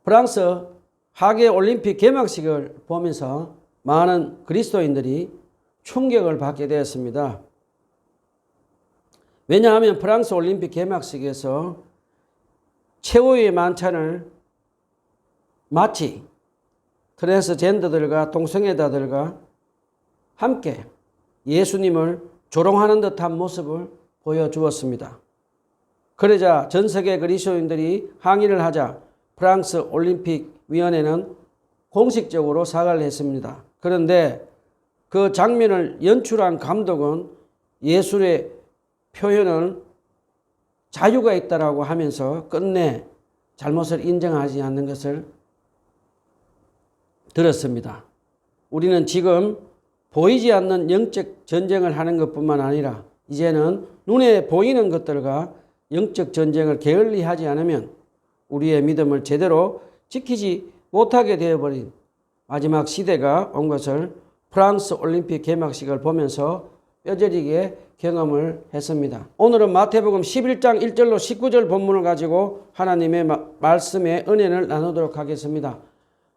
프랑스 하계 올림픽 개막식을 보면서 많은 그리스도인들이 충격을 받게 되었습니다. 왜냐하면 프랑스 올림픽 개막식에서 최후의 만찬을 마치 트랜스젠더들과 동성애자들과 함께 예수님을 조롱하는 듯한 모습을 보여주었습니다. 그러자 전 세계 그리스도인들이 항의를 하자 프랑스 올림픽 위원회는 공식적으로 사과를 했습니다. 그런데 그 장면을 연출한 감독은 예술의 표현을 자유가 있다라고 하면서 끝내 잘못을 인정하지 않는 것을 들었습니다. 우리는 지금 보이지 않는 영적 전쟁을 하는 것뿐만 아니라 이제는 눈에 보이는 것들과 영적 전쟁을 게을리하지 않으면 우리의 믿음을 제대로 지키지 못하게 되어버린 마지막 시대가 온 것을 프랑스 올림픽 개막식을 보면서 뼈저리게 경험을 했습니다. 오늘은 마태복음 11장 1절로 19절 본문을 가지고 하나님의 말씀의 은혜를 나누도록 하겠습니다.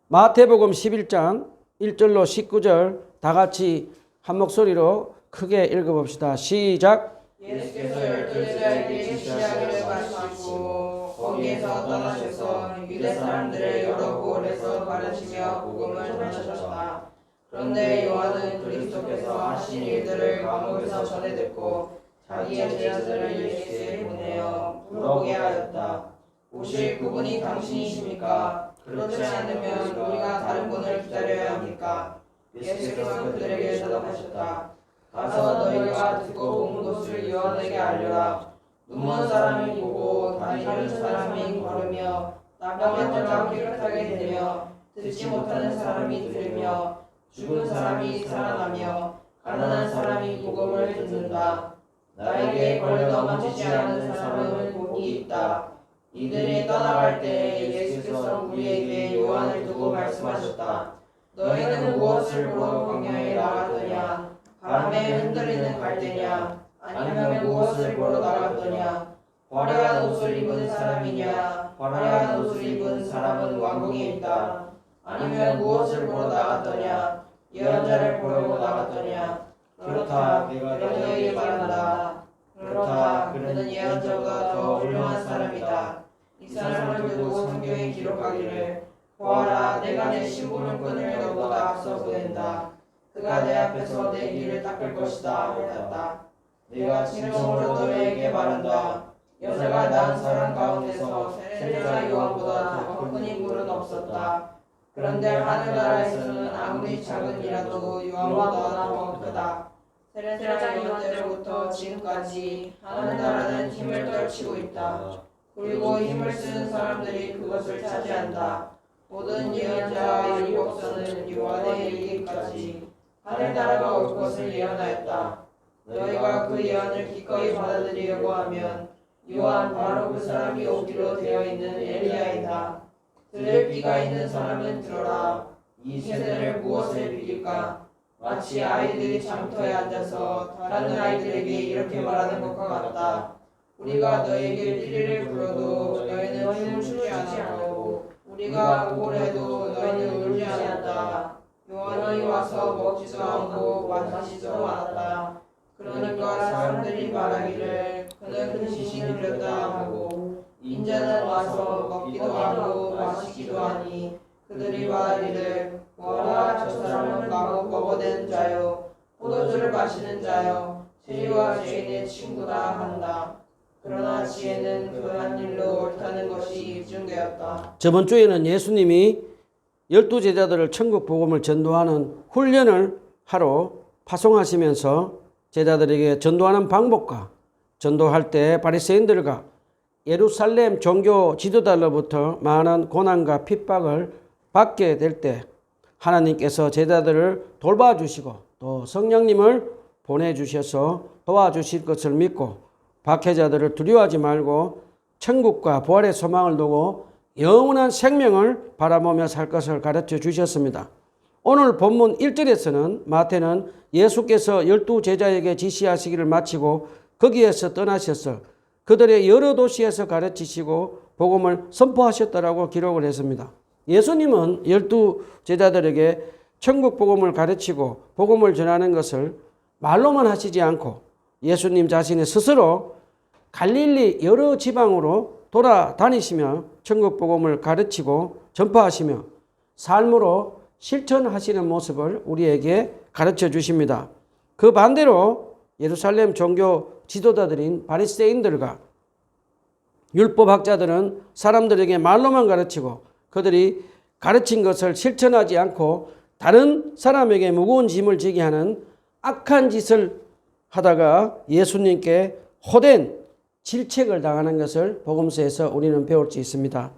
마태복음 11장 1절로 19절 다 같이 한 목소리로 크게 읽어봅시다. 시작. 예수께서 12제자에게 계시하기를 마치시고 거기에서 떠나셔서 유대 사람들의 여러 곳에서 가르치며 복음을 전하셨다. 그런데 요한은 그리스도께서 하신 일들을 감옥에서 전해 듣고 자기의 제자들을 예수께 보내어 물어보게 하였다. 오실 그분이 당신이십니까? 그렇지 않으면 우리가 다른 분을 기다려야 합니까? 예수께서 그들에게 대답하셨다. 가서 너희가 듣고 본 것을 요한에게 알려라. 눈먼 사람이 보고 다니는 사람이 걸으며 나병한 자가 깨끗하게 되며 듣지 못하는 사람이 들으며 죽은 사람이 살아나며 가난한 사람이 복음을 듣는다. 나에게 걸려 넘어지지 않는 사람은 복이 있다. 이들이 떠나갈 때 예수께서 우리에게 요한을 두고 말씀하셨다. 너희는 무엇을 보러 광야에 나갔더냐? 바람에 흔들리는 갈대냐? 아니면 무엇을 보러 나갔더냐? 화려한 옷을 입은 사람이냐? 화려한 옷을 입은 사람은 왕궁에 있다. 아니면 무엇을 보러 나갔더냐? 예언자를 보러 나갔더냐? 그렇다, 내가 너희에게 말한다. 그렇다, 그는 예언자보다 더 훌륭한 사람이다. 이 사람을 두고 성경에 기록하기를 보아라, 내가 내 심부름꾼을 너보다 앞서 보낸다. 그가 내 앞에서 내 길을 닦을 것이다 하였다. 내가 진정으로 너희에게 말한다. 여자가 낳은 사람 가운데서 세례자 요한보다 더 큰 인물은 없었다. 그런데 하늘나라에서는 아무리 작은 이라도 요한보다 더 크다. 세례자 요한 때로부터 지금까지 하늘나라는 힘을 떨치고 있다. 그리고 힘을 쓰는 사람들이 그것을 차지한다. 모든 예언자와 율법서는 요한에 이르기까지 하늘나라가 올 것을 예언하였다. 너희가 그 예언을 기꺼이 받아들이려고 하면 요한 바로 그 사람이 오기로 되어 있는 엘리야이다. 들을 귀가 있는 사람은 들어라. 이 세대를 무엇을 비길까? 마치 아이들이 장터에 앉아서 다른 아이들에게 이렇게 말하는 것과 같다. 우리가 너에게 피리를 불어도 너희는 춤을 추지 않았고 우리가 고래도 너희는 울지 않았다. 요한이 와서 먹지도 않고 마시지도 않았다. 그러니까 사람들이 말하기를 그는 그 지식이 되었다 하고 인자는 와서 먹기도 하고 마시기도 하니 그들이 말하기를 보아라, 저 사람은 마구 먹어댄 자요 포도주를 마시는 자요 죄와 죄인의 친구다 한다. 그러나 지혜는 그 한 일로 옳다는 것이 입증되었다. 저번 주에는 예수님이 12제자들을 천국 복음을 전도하는 훈련을 하러 파송하시면서 제자들에게 전도하는 방법과 전도할 때 바리새인들과 예루살렘 종교 지도자로부터 많은 고난과 핍박을 받게 될 때 하나님께서 제자들을 돌봐주시고 또 성령님을 보내주셔서 도와주실 것을 믿고 박해자들을 두려워하지 말고 천국과 부활의 소망을 두고 영원한 생명을 바라보며 살 것을 가르쳐 주셨습니다. 오늘 본문 1절에서는 마태는 예수께서 12제자에게 지시하시기를 마치고 거기에서 떠나셔서 그들의 여러 도시에서 가르치시고 복음을 선포하셨다라고 기록을 했습니다. 예수님은 12 제자들에게 천국 복음을 가르치고 복음을 전하는 것을 말로만 하시지 않고 예수님 자신이 스스로 갈릴리 여러 지방으로 돌아다니시며 천국 복음을 가르치고 전파하시며 삶으로 실천하시는 모습을 우리에게 가르쳐 주십니다. 그 반대로 예루살렘 종교 지도자들인 바리새인들과 율법학자들은 사람들에게 말로만 가르치고 그들이 가르친 것을 실천하지 않고 다른 사람에게 무거운 짐을 지게 하는 악한 짓을 하다가 예수님께 호된 질책을 당하는 것을 복음서에서 우리는 배울 수 있습니다.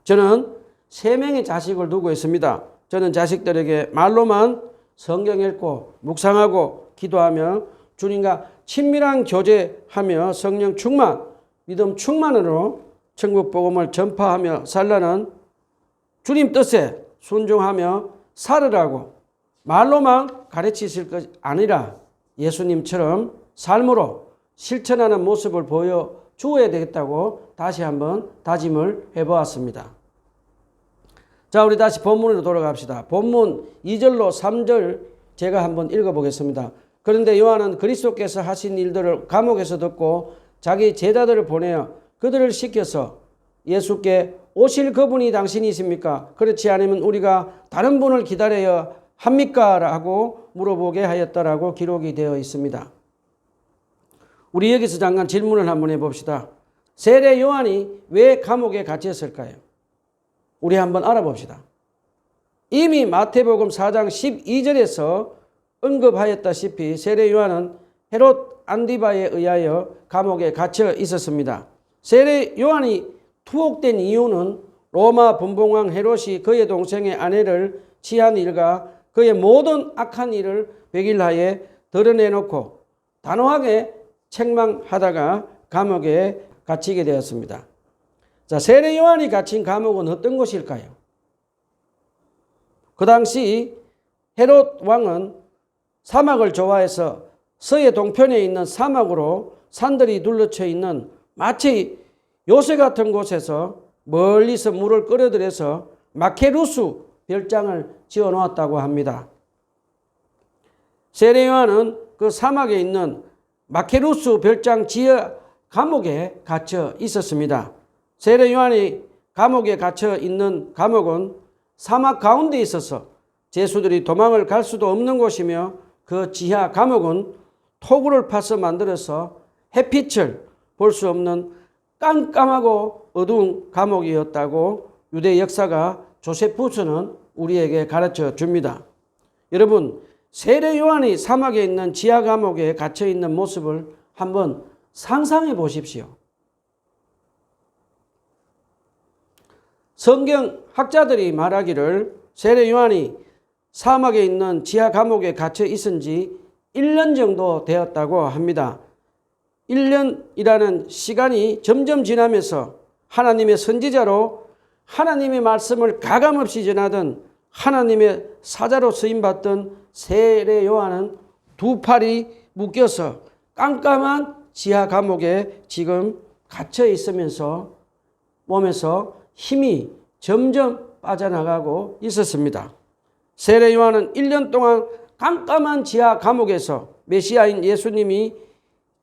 저는 3명의 자식을 두고 있습니다. 저는 자식들에게 말로만 성경 읽고 묵상하고 기도하며 주님과 친밀한 교제하며 성령 충만, 믿음 충만으로 천국 복음을 전파하며 살라는 주님 뜻에 순종하며 살으라고 말로만 가르치실 것이 아니라 예수님처럼 삶으로 실천하는 모습을 보여주어야 되겠다고 다시 한번 다짐을 해보았습니다. 자, 우리 다시 본문으로 돌아갑시다. 본문 2절로 3절 제가 한번 읽어보겠습니다. 그런데 요한은 그리스도께서 하신 일들을 감옥에서 듣고 자기 제자들을 보내어 그들을 시켜서 예수께 오실 그분이 당신이십니까? 그렇지 않으면 우리가 다른 분을 기다려야 합니까? 라고 물어보게 하였다라고 기록이 되어 있습니다. 우리 여기서 잠깐 질문을 한번 해봅시다. 세례 요한이 왜 감옥에 갇혔을까요? 우리 한번 알아봅시다. 이미 마태복음 4장 12절에서 언급하였다시피 세례 요한은 헤롯 안디바에 의하여 감옥에 갇혀 있었습니다. 세례 요한이 투옥된 이유는 로마 분봉왕 헤롯이 그의 동생의 아내를 취한 일과 그의 모든 악한 일을 백일하에 드러내놓고 단호하게 책망하다가 감옥에 갇히게 되었습니다. 자, 세례 요한이 갇힌 감옥은 어떤 곳일까요? 그 당시 헤롯 왕은 사막을 좋아해서 서해 동편에 있는 사막으로 산들이 둘러쳐 있는 마치 요새 같은 곳에서 멀리서 물을 끌어들여서 마케루스 별장을 지어 놓았다고 합니다. 세례 요한은 그 사막에 있는 마케루스 별장 지하 감옥에 갇혀 있었습니다. 세례 요한이 감옥에 갇혀 있는 감옥은 사막 가운데 있어서 죄수들이 도망을 갈 수도 없는 곳이며 그 지하 감옥은 토구를 파서 만들어서 햇빛을 볼 수 없는 깜깜하고 어두운 감옥이었다고 유대 역사가 조세푸스는 우리에게 가르쳐 줍니다. 여러분, 세례 요한이 사막에 있는 지하 감옥에 갇혀 있는 모습을 한번 상상해 보십시오. 성경 학자들이 말하기를 세례 요한이 사막에 있는 지하 감옥에 갇혀 있은 지 1년 정도 되었다고 합니다. 1년이라는 시간이 점점 지나면서 하나님의 선지자로 하나님의 말씀을 가감없이 전하던 하나님의 사자로 쓰임받던 세례 요한은 두 팔이 묶여서 깜깜한 지하 감옥에 지금 갇혀 있으면서 몸에서 힘이 점점 빠져나가고 있었습니다. 세례 요한은 1년 동안 깜깜한 지하 감옥에서 메시아인 예수님이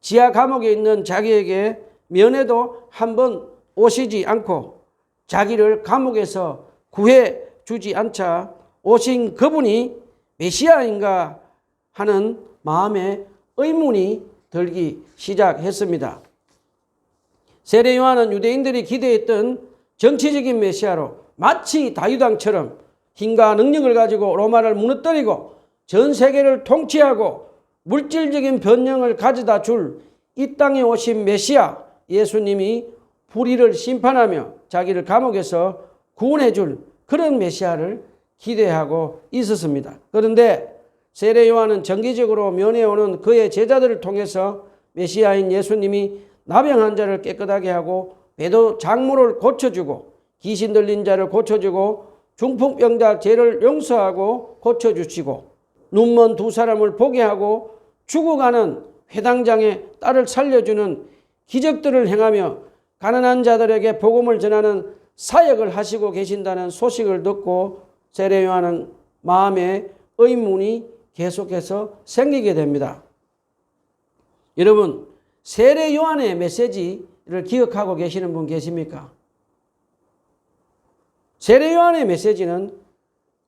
지하 감옥에 있는 자기에게 면회도 한번 오시지 않고 자기를 감옥에서 구해 주지 않자 오신 그분이 메시아인가 하는 마음에 의문이 들기 시작했습니다. 세례 요한은 유대인들이 기대했던 정치적인 메시아로 마치 다윗왕처럼 힘과 능력을 가지고 로마를 무너뜨리고 전 세계를 통치하고 물질적인 변형을 가져다 줄 이 땅에 오신 메시아 예수님이 불의를 심판하며 자기를 감옥에서 구원해 줄 그런 메시아를 기대하고 있었습니다. 그런데 세례 요한은 정기적으로 면회오는 그의 제자들을 통해서 메시아인 예수님이 나병 환자를 깨끗하게 하고 배도 장모를 고쳐주고 귀신 들린 자를 고쳐주고 중풍병자 죄를 용서하고 고쳐주시고 눈먼 두 사람을 보게 하고 죽어가는 회당장의 딸을 살려주는 기적들을 행하며 가난한 자들에게 복음을 전하는 사역을 하시고 계신다는 소식을 듣고 세례 요한은 마음에 의문이 계속해서 생기게 됩니다. 여러분, 세례 요한의 메시지를 기억하고 계시는 분 계십니까? 세례 요한의 메시지는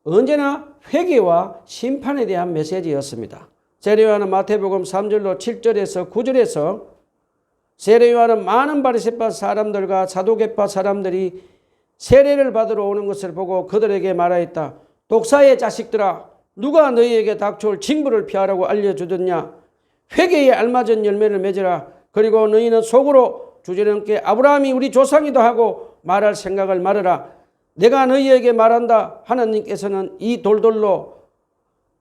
언제나 회개와 심판에 대한 메시지였습니다. 세례 요한은 마태복음 3절로 7절에서 9절에서 세례 요한은 많은 바리새파 사람들과 사두개파 사람들이 세례를 받으러 오는 것을 보고 그들에게 말하였다. 독사의 자식들아, 누가 너희에게 닥쳐올 징벌을 피하라고 알려주더냐? 회개에 알맞은 열매를 맺으라. 그리고 너희는 속으로 주저넘게 아브라함이 우리 조상이다 하고 말할 생각을 말하라. 내가 너희에게 말한다. 하나님께서는 이 돌들로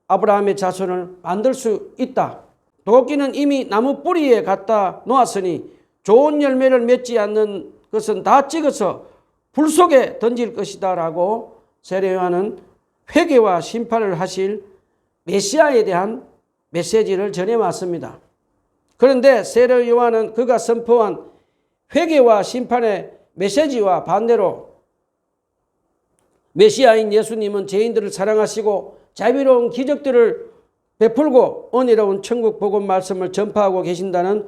아브라함의 자손을 만들 수 있다. 도끼는 이미 나무 뿌리에 갖다 놓았으니 좋은 열매를 맺지 않는 것은 다 찍어서 불 속에 던질 것이다 라고 세례 요한은 회개와 심판을 하실 메시아에 대한 메시지를 전해왔습니다. 그런데 세례 요한은 그가 선포한 회개와 심판의 메시지와 반대로 메시아인 예수님은 죄인들을 사랑하시고 자비로운 기적들을 베풀고 은혜로운 천국 복음 말씀을 전파하고 계신다는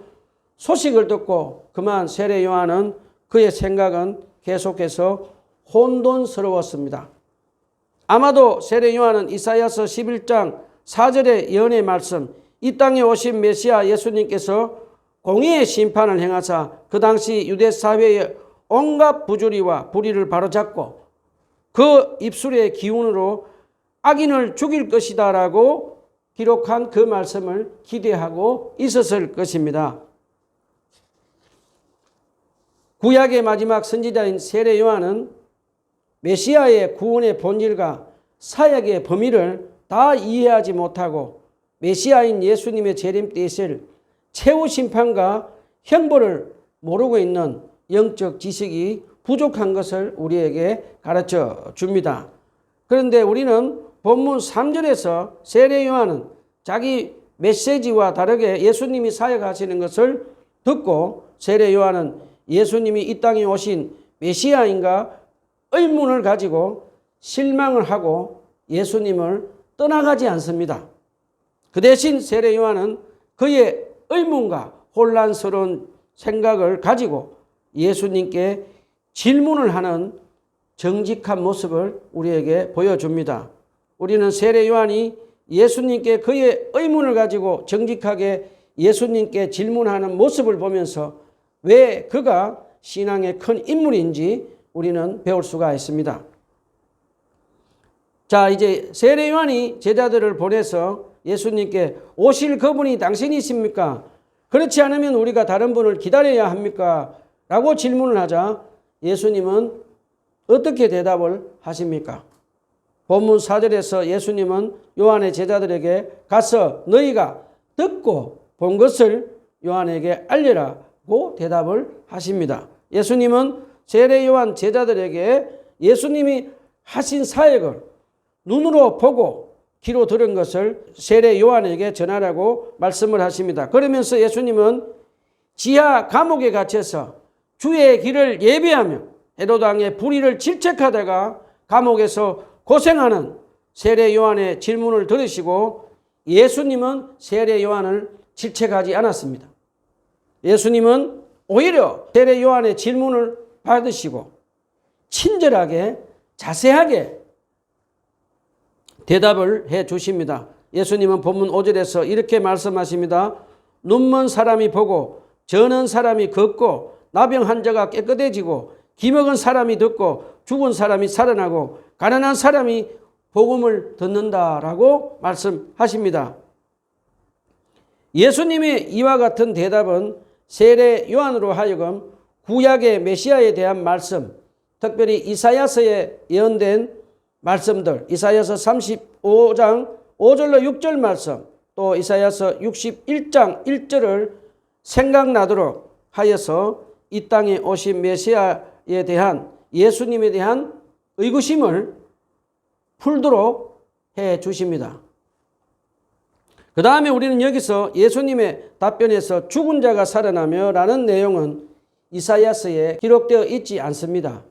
소식을 듣고 그만 세례 요한은 그의 생각은 계속해서 혼돈스러웠습니다. 아마도 세례 요한은 이사야서 11장 4절의 예언의 말씀, 이 땅에 오신 메시아 예수님께서 공의의 심판을 행하사 그 당시 유대 사회의 온갖 부조리와 불의를 바로잡고 그 입술의 기운으로 악인을 죽일 것이다 라고 기록한 그 말씀을 기대하고 있었을 것입니다. 구약의 마지막 선지자인 세례 요한은 메시아의 구원의 본질과 사역의 범위를 다 이해하지 못하고 메시아인 예수님의 재림 때 있을 최후 심판과 형벌을 모르고 있는 영적 지식이 부족한 것을 우리에게 가르쳐 줍니다. 그런데 우리는 본문 3절에서 세례 요한은 자기 메시지와 다르게 예수님이 사역하시는 것을 듣고 세례 요한은 예수님이 이 땅에 오신 메시아인가 의문을 가지고 실망을 하고 예수님을 떠나가지 않습니다. 그 대신 세례 요한은 그의 의문과 혼란스러운 생각을 가지고 예수님께 질문을 하는 정직한 모습을 우리에게 보여줍니다. 우리는 세례 요한이 예수님께 그의 의문을 가지고 정직하게 예수님께 질문하는 모습을 보면서 왜 그가 신앙의 큰 인물인지 우리는 배울 수가 있습니다. 자, 이제 세례 요한이 제자들을 보내서 예수님께 오실 그분이 당신이십니까? 그렇지 않으면 우리가 다른 분을 기다려야 합니까? 라고 질문을 하자 예수님은 어떻게 대답을 하십니까? 본문 4절에서 예수님은 요한의 제자들에게 가서 너희가 듣고 본 것을 요한에게 알려라고 대답을 하십니다. 예수님은 세례 요한 제자들에게 예수님이 하신 사역을 눈으로 보고 귀로 들은 것을 세례 요한에게 전하라고 말씀을 하십니다. 그러면서 예수님은 지하 감옥에 갇혀서 주의 길을 예비하며 헤롯 왕의 불의를 질책하다가 감옥에서 고생하는 세례 요한의 질문을 들으시고 예수님은 세례 요한을 질책하지 않았습니다. 예수님은 오히려 세례 요한의 질문을 받으시고 친절하게 자세하게 대답을 해 주십니다. 예수님은 본문 5절에서 이렇게 말씀하십니다. 눈먼 사람이 보고 저는 사람이 걷고 나병 환자가 깨끗해지고 기먹은 사람이 듣고 죽은 사람이 살아나고 가난한 사람이 복음을 듣는다라고 말씀하십니다. 예수님의 이와 같은 대답은 세례 요한으로 하여금 구약의 메시아에 대한 말씀, 특별히 이사야서에 예언된 말씀들, 이사야서 35장 5절로 6절 말씀, 또 이사야서 61장 1절을 생각나도록 하여서 이 땅에 오신 메시아에 대한 예수님에 대한 의구심을 풀도록 해 주십니다. 그 다음에 우리는 여기서 예수님의 답변에서 죽은 자가 살아나며 라는 내용은 이사야서에 기록되어 있지 않습니다.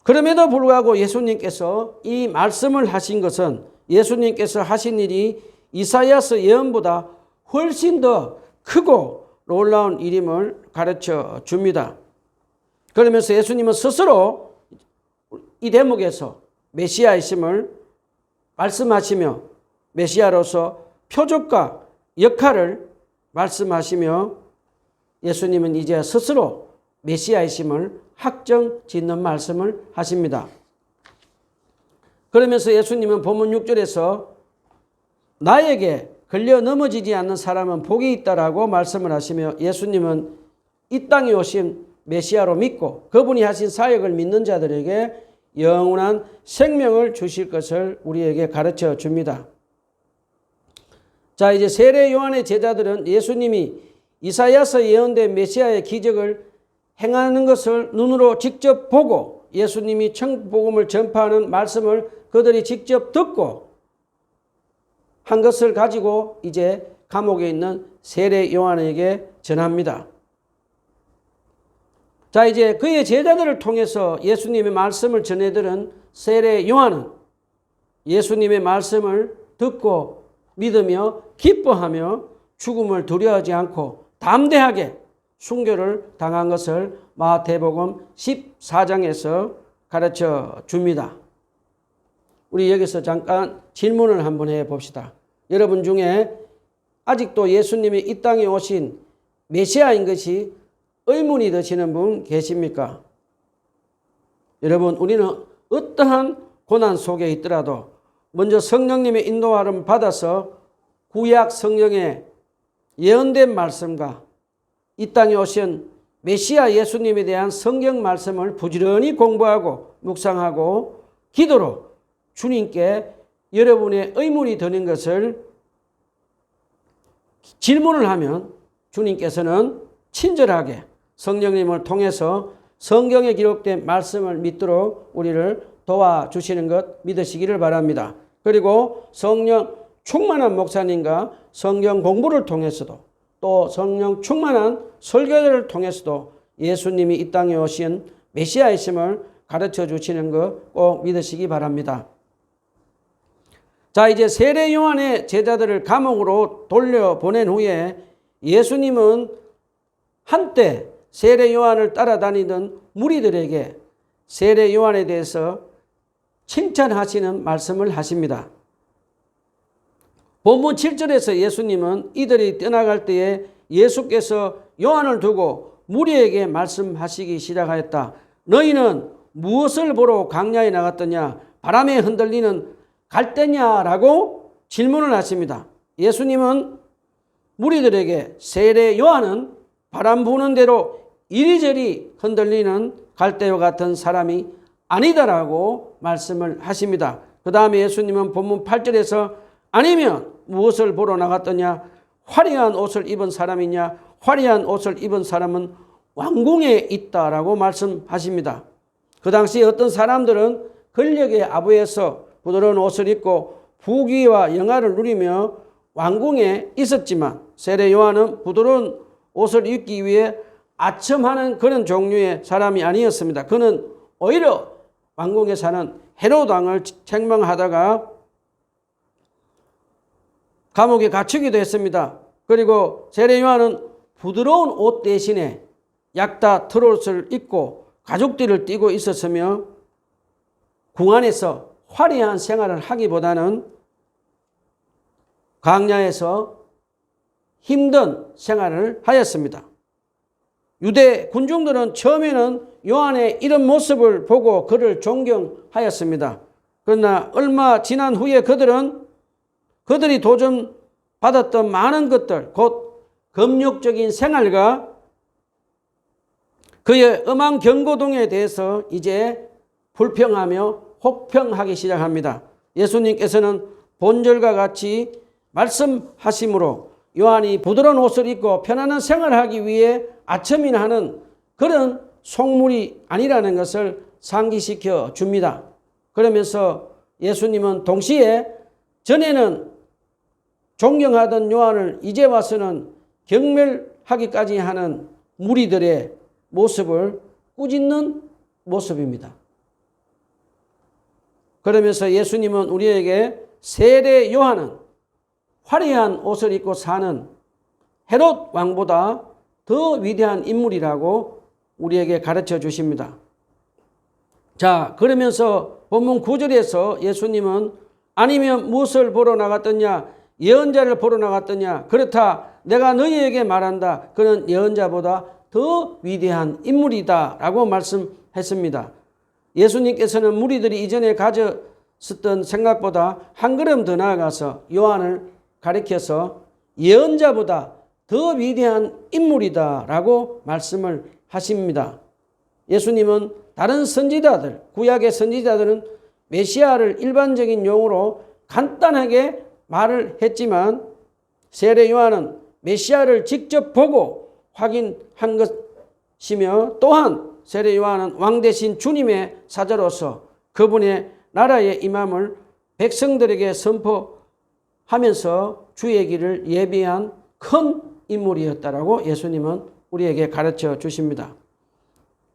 그럼에도 불구하고 예수님께서 이 말씀을 하신 것은 예수님께서 하신 일이 이사야서 예언보다 훨씬 더 크고 놀라운 일임을 가르쳐 줍니다. 그러면서 예수님은 스스로 이 대목에서 메시아이심을 말씀하시며 메시아로서 표적과 역할을 말씀하시며 예수님은 이제 스스로 메시아이심을 확정 짓는 말씀을 하십니다. 그러면서 예수님은 본문 6절에서 나에게 걸려 넘어지지 않는 사람은 복이 있다라고 말씀을 하시며 예수님은 이 땅에 오신 메시아로 믿고 그분이 하신 사역을 믿는 자들에게 영원한 생명을 주실 것을 우리에게 가르쳐 줍니다. 자, 이제 세례 요한의 제자들은 예수님이 이사야서 예언된 메시아의 기적을 행하는 것을 눈으로 직접 보고 예수님이 천국복음을 전파하는 말씀을 그들이 직접 듣고 한 것을 가지고 이제 감옥에 있는 세례 요한에게 전합니다. 자, 이제 그의 제자들을 통해서 예수님의 말씀을 전해들은 세례 요한은 예수님의 말씀을 듣고 믿으며 기뻐하며 죽음을 두려워하지 않고 담대하게 순교를 당한 것을 마태복음 14장에서 가르쳐 줍니다. 우리 여기서 잠깐 질문을 한번 해 봅시다. 여러분 중에 아직도 예수님이 이 땅에 오신 메시아인 것이 의문이 드시는 분 계십니까? 여러분, 우리는 어떠한 고난 속에 있더라도 먼저 성령님의 인도함을 받아서 구약 성경의 예언된 말씀과 이 땅에 오신 메시아 예수님에 대한 성경 말씀을 부지런히 공부하고 묵상하고 기도로 주님께 여러분의 의문이 드는 것을 질문을 하면 주님께서는 친절하게 성령님을 통해서 성경에 기록된 말씀을 믿도록 우리를 도와주시는 것 믿으시기를 바랍니다. 그리고 성령 충만한 목사님과 성경 공부를 통해서도 또 성령 충만한 설교를 통해서도 예수님이 이 땅에 오신 메시아이심을 가르쳐 주시는 것 꼭 믿으시기 바랍니다. 자, 이제 세례 요한의 제자들을 감옥으로 돌려보낸 후에 예수님은 한때 세례 요한을 따라다니던 무리들에게 세례 요한에 대해서 칭찬하시는 말씀을 하십니다. 본문 7절에서 예수님은 이들이 떠나갈 때에 예수께서 요한을 두고 무리에게 말씀하시기 시작하였다. 너희는 무엇을 보러 광야에 나갔더냐? 바람에 흔들리는 갈대냐라고 질문을 하십니다. 예수님은 무리들에게 세례 요한은 바람 부는 대로 이리저리 흔들리는 갈대와 같은 사람이 아니다라고 말씀을 하십니다. 그 다음에 예수님은 본문 8절에서 아니면 무엇을 보러 나갔더냐? 화려한 옷을 입은 사람이냐? 화려한 옷을 입은 사람은 왕궁에 있다라고 말씀하십니다. 그 당시 어떤 사람들은 권력의 아부에서 부드러운 옷을 입고 부귀와 영화를 누리며 왕궁에 있었지만 세례 요한은 부드러운 옷을 입기 위해 아첨하는 그런 종류의 사람이 아니었습니다. 그는 오히려 왕궁에 사는 헤롯 왕을 책망하다가 감옥에 갇히기도 했습니다. 그리고 세례 요한은 부드러운 옷 대신에 약다 트롯을 입고 가죽띠를 띠고 있었으며 궁 안에서 화려한 생활을 하기보다는 광야에서 힘든 생활을 하였습니다. 유대 군중들은 처음에는 요한의 이런 모습을 보고 그를 존경하였습니다. 그러나 얼마 지난 후에 그들이 도전받았던 많은 것들, 곧 금욕적인 생활과 그의 음악 경고동에 대해서 이제 불평하며 혹평하기 시작합니다. 예수님께서는 본절과 같이 말씀하심으로 요한이 부드러운 옷을 입고 편안한 생활을 하기 위해 아첨이나 하는 그런 속물이 아니라는 것을 상기시켜 줍니다. 그러면서 예수님은 동시에 전에는 존경하던 요한을 이제 와서는 경멸하기까지 하는 무리들의 모습을 꾸짖는 모습입니다. 그러면서 예수님은 우리에게 세례 요한은 화려한 옷을 입고 사는 헤롯 왕보다 더 위대한 인물이라고 우리에게 가르쳐 주십니다. 자, 그러면서 본문 9절에서 예수님은 아니면 무엇을 보러 나갔더냐? 예언자를 보러 나갔더냐? 그렇다. 내가 너희에게 말한다. 그는 예언자보다 더 위대한 인물이다 라고 말씀했습니다. 예수님께서는 무리들이 이전에 가졌었던 생각보다 한 걸음 더 나아가서 요한을 가리켜서 예언자보다 더 위대한 인물이다 라고 말씀을 하십니다. 예수님은 다른 선지자들, 구약의 선지자들은 메시아를 일반적인 용어로 간단하게 말을 했지만 세례 요한은 메시아를 직접 보고 확인한 것이며 또한 세례 요한은 왕 대신 주님의 사자로서 그분의 나라의 임함을 백성들에게 선포하면서 주의 길을 예비한 큰 인물이었다라고 예수님은 우리에게 가르쳐 주십니다.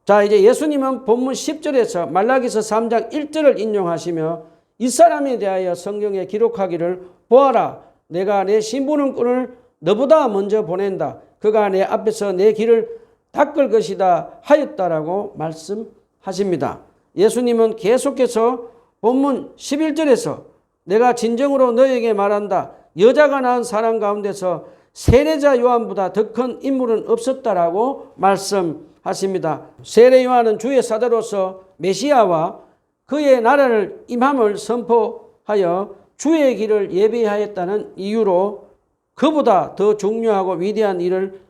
자, 이제 예수님은 본문 10절에서 말라기서 3장 1절을 인용하시며 이 사람에 대하여 성경에 기록하기를 보아라. 내가 내 신부름꾼을 너보다 먼저 보낸다. 그가 내 앞에서 내 길을 닦을 것이다 하였다라고 말씀하십니다. 예수님은 계속해서 본문 11절에서 내가 진정으로 너에게 말한다. 여자가 낳은 사람 가운데서 세례자 요한보다 더 큰 인물은 없었다라고 말씀하십니다. 세례 요한은 주의 사자로서 메시아와 그의 나라를 임함을 선포하여 주의 길을 예비하였다는 이유로 그보다 더 중요하고 위대한 일을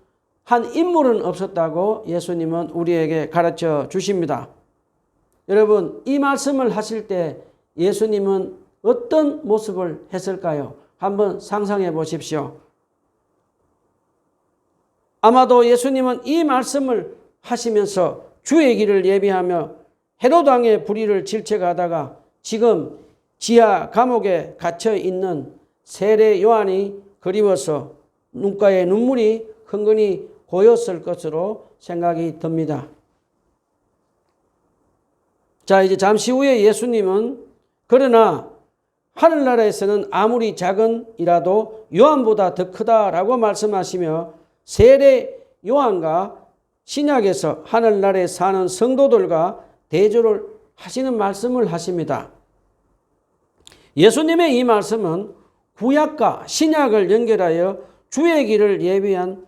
한 인물은 없었다고 예수님은 우리에게 가르쳐 주십니다. 여러분, 이 말씀을 하실 때 예수님은 어떤 모습을 했을까요? 한번 상상해 보십시오. 아마도 예수님은 이 말씀을 하시면서 주의 길을 예비하며 헤롯 왕의 불의를 질책하다가 지금 지하 감옥에 갇혀 있는 세례 요한이 그리워서 눈가에 눈물이 흥건히 고였을 것으로 생각이 듭니다. 자, 이제 잠시 후에 예수님은 그러나 하늘나라에서는 아무리 작은 이라도 요한보다 더 크다라고 말씀하시며 세례 요한과 신약에서 하늘나라에 사는 성도들과 대조를 하시는 말씀을 하십니다. 예수님의 이 말씀은 구약과 신약을 연결하여 주의 길을 예비한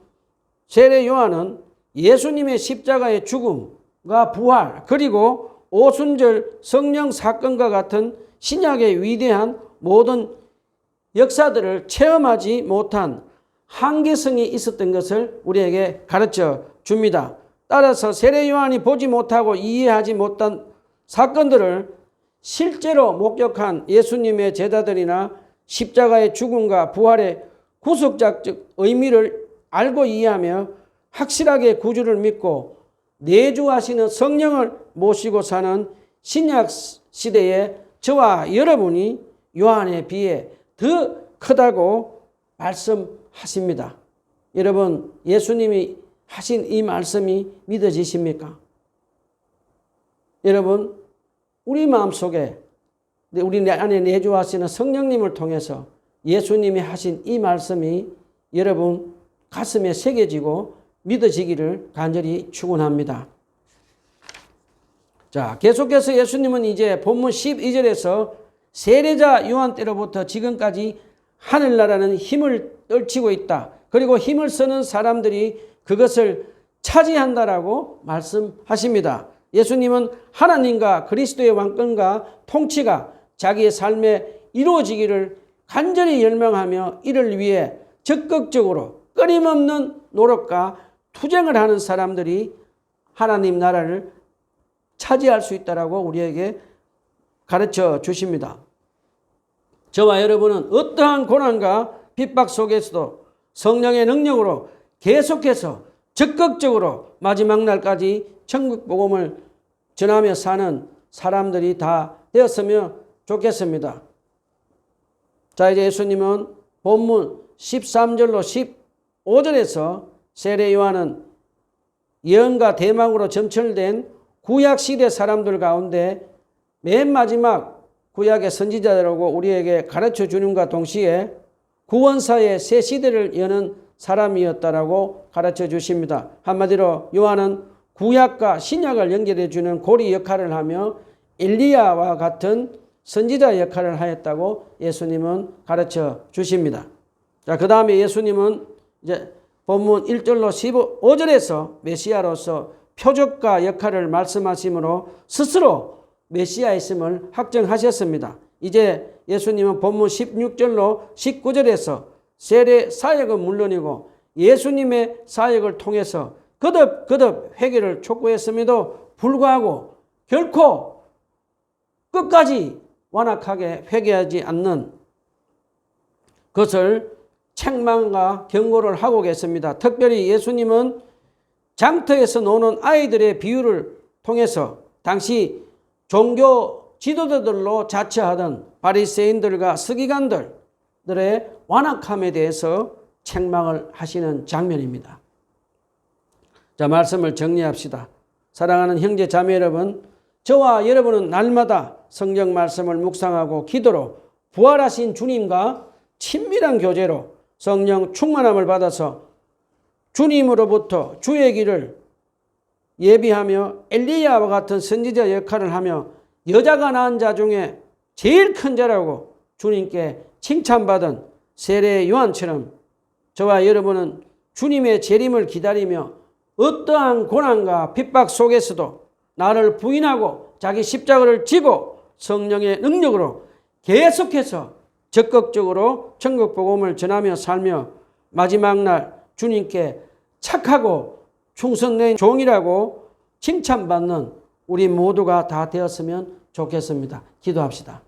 세례 요한은 예수님의 십자가의 죽음과 부활 그리고 오순절 성령 사건과 같은 신약의 위대한 모든 역사들을 체험하지 못한 한계성이 있었던 것을 우리에게 가르쳐 줍니다. 따라서 세례 요한이 보지 못하고 이해하지 못한 사건들을 실제로 목격한 예수님의 제자들이나 십자가의 죽음과 부활의 구속자적 의미를 알고 이해하며 확실하게 구주를 믿고 내주하시는 성령을 모시고 사는 신약 시대의 저와 여러분이 요한에 비해 더 크다고 말씀하십니다. 여러분, 예수님이 하신 이 말씀이 믿어지십니까? 여러분, 우리 마음속에 우리 안에 내주하시는 성령님을 통해서 예수님이 하신 이 말씀이 여러분 가슴에 새겨지고 믿어지기를 간절히 축원합니다. 자, 계속해서 예수님은 이제 본문 12절에서 세례자 요한 때로부터 지금까지 하늘나라는 힘을 떨치고 있다. 그리고 힘을 쓰는 사람들이 그것을 차지한다라고 말씀하십니다. 예수님은 하나님과 그리스도의 왕권과 통치가 자기의 삶에 이루어지기를 간절히 열망하며 이를 위해 적극적으로 끊임없는 노력과 투쟁을 하는 사람들이 하나님 나라를 차지할 수 있다라고 우리에게 가르쳐 주십니다. 저와 여러분은 어떠한 고난과 핍박 속에서도 성령의 능력으로 계속해서 적극적으로 마지막 날까지 천국 복음을 전하며 사는 사람들이 다 되었으면 좋겠습니다. 자, 이제 예수님은 본문 13절로 15절에서 세례 요한은 예언과 대망으로 점철된 구약 시대 사람들 가운데 맨 마지막 구약의 선지자라고 우리에게 가르쳐 주님과 동시에 구원사의 새 시대를 여는 사람이었다라고 가르쳐 주십니다. 한마디로 요한은 구약과 신약을 연결해 주는 고리 역할을 하며 엘리야와 같은 선지자 역할을 하였다고 예수님은 가르쳐 주십니다. 자, 그 다음에 예수님은 이제 본문 1절로 15절에서 메시아로서 표적과 역할을 말씀하심으로 스스로 메시아있음을 확정하셨습니다. 이제 예수님은 본문 16절로 19절에서 세례 사역은 물론이고 예수님의 사역을 통해서 거듭 회개를 촉구했음에도 불구하고 결코 끝까지 완악하게 회개하지 않는 것을 책망과 경고를 하고 계십니다. 특별히 예수님은 장터에서 노는 아이들의 비유를 통해서 당시 종교 지도자들로 자처하던 바리새인들과 서기관들의 완악함에 대해서 책망을 하시는 장면입니다. 자, 말씀을 정리합시다. 사랑하는 형제 자매 여러분, 저와 여러분은 날마다 성경 말씀을 묵상하고 기도로 부활하신 주님과 친밀한 교제로 성령 충만함을 받아서 주님으로부터 주의 길을 예비하며 엘리야와 같은 선지자 역할을 하며 여자가 낳은 자 중에 제일 큰 자라고 주님께 칭찬받은 세례 요한처럼 저와 여러분은 주님의 재림을 기다리며 어떠한 고난과 핍박 속에서도 나를 부인하고 자기 십자가를 지고 성령의 능력으로 계속해서 적극적으로 천국 복음을 전하며 살며 마지막 날 주님께 착하고 충성된 종이라고 칭찬받는 우리 모두가 다 되었으면 좋겠습니다. 기도합시다.